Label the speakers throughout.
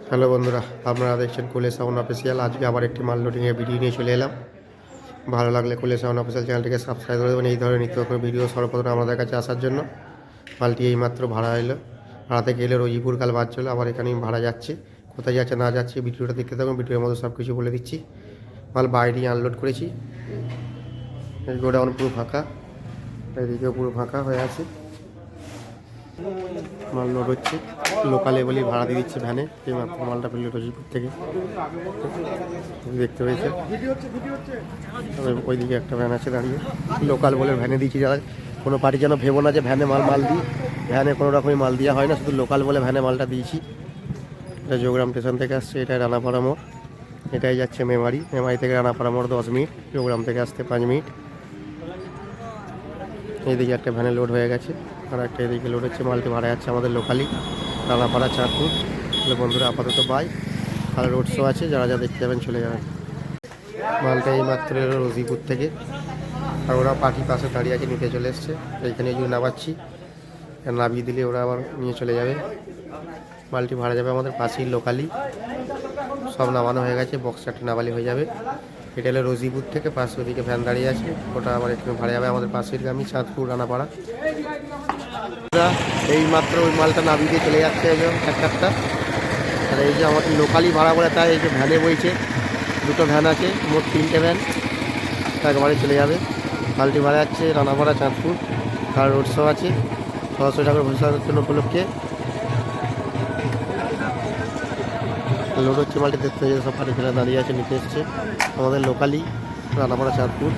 Speaker 1: Hello বন্ধুরা, আপনারা দেখছেন কুলে সাউন্ড অফিসিয়াল। আজকে আবার একটি মাল লোডিংয়ের ভিডিও নিয়ে চলে এলাম। ভালো লাগলে কুলে সাউন্ড অফিসিয়াল চ্যানেলটিকে সাবস্ক্রাইব করে দেবেন এই ধরনের নিত্য নতুন ভিডিও সর্বপ্রথম আমাদের কাছে আসার জন্য। মালটি এইমাত্র ভাড়া এলো, ভাড়া থেকে এলে রোজিপুর, কাল বাদ চলো, আবার এখানেই ভাড়া যাচ্ছে। কোথায় যাচ্ছে না যাচ্ছে ভিডিওটা দেখতে থাকুন, ভিডিওর মধ্যে সব কিছু বলে দিচ্ছি। মাল বাইরে আনলোড করেছি, এই গোডাউন পুরো ফাঁকা, এদিকেও পুরো ফাঁকা হয়ে আছে। মাল লোড হচ্ছে, লোকালে বলি ভাড়া দিয়ে দিচ্ছে ভ্যানে। এই মাত্র মালটা ফেললো রোজিপুর থেকে, দেখতে পেয়েছে। তবে ওইদিকে একটা ভ্যান আছে দাঁড়িয়ে, লোকাল বলে ভ্যানে দিয়েছি। যারা কোনো পার্টি যেন ভেবো না যে ভ্যানে মাল দিই, ভ্যানে কোনো রকমই মাল দেওয়া হয় না, শুধু লোকাল বলে ভ্যানে মালটা দিয়েছি। এটা যোগগ্রাম স্টেশন থেকে আসছে, এটাই রানাপাড়া মোড়, এটাই যাচ্ছে মেমারি, মেমারি থেকে রানাপাড়া মোড় 10 মিনিট, যোগগ্রাম থেকে আসতে 5 মিনিট। এইদিকে একটা ভ্যানে লোড হয়ে গেছে, আর একটা এদিকে লোড হচ্ছে। মালটি ভাড়া যাচ্ছে আমাদের লোকালি রানাপাড়া চাঁদপুর। তাহলে বন্ধুরা আপাতত বাই, আর রোড শো আছে, যারা যা দেখতে যাবেন চলে যাবেন। মালটা এই মাত্র এলো রোজিপুর থেকে, আর ওরা পাখি পাশে দাঁড়িয়ে আছে, নিতে চলে এসছে। এইখানে যদি নামাচ্ছি, নামিয়ে দিলে ওরা আবার নিয়ে চলে যাবে। মালটি ভাড়া যাবে আমাদের পাশেই লোকালি, সব নামানো হয়ে গেছে, বক্স চারটে নামালি হয়ে যাবে। এটা হলো রোজিপুর থেকে, পাশে ওদিকে ভ্যান দাঁড়িয়ে আছে, ওটা আবার একটু ভাড়া যাবে আমাদের পাশের গ্রামই চাঁদপুর রানাপাড়া। এই মাত্র ওই মালটা নামিয়ে দিয়ে চলে যাচ্ছে একটা। আর এই যে আমাদের লোকালি ভাড়া বলে, তাই এই যে ভ্যানে বইছে, দুটো ভ্যান আছে, মোট 3টে ভ্যান, একবারে চলে যাবে। মালটি ভাড়া যাচ্ছে রানাপাড়া চাঁদপুর, আর রোড শো আছে 600 টাকার ঘোষণা উপলক্ষে। লোড হচ্ছে, মালটি দেখতে হয়েছে, সব পার্টি ফেরা দাঁড়িয়ে আছে, নিতে এসছে আমাদের লোকালি রানাপাড়া চাঁদপুর।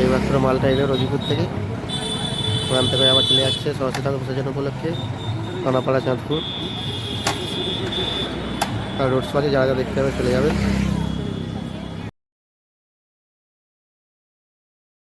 Speaker 1: এই মাত্র মালটা এলো রোজিপুর থেকে, ওখান থেকে আবার চলে যাচ্ছে 600 টাকা বিসর্জন উপলক্ষে রানাপাড়া চাঁদপুর। আর রোড শো আছে, যারা যা দেখতে হবে চলে যাবে।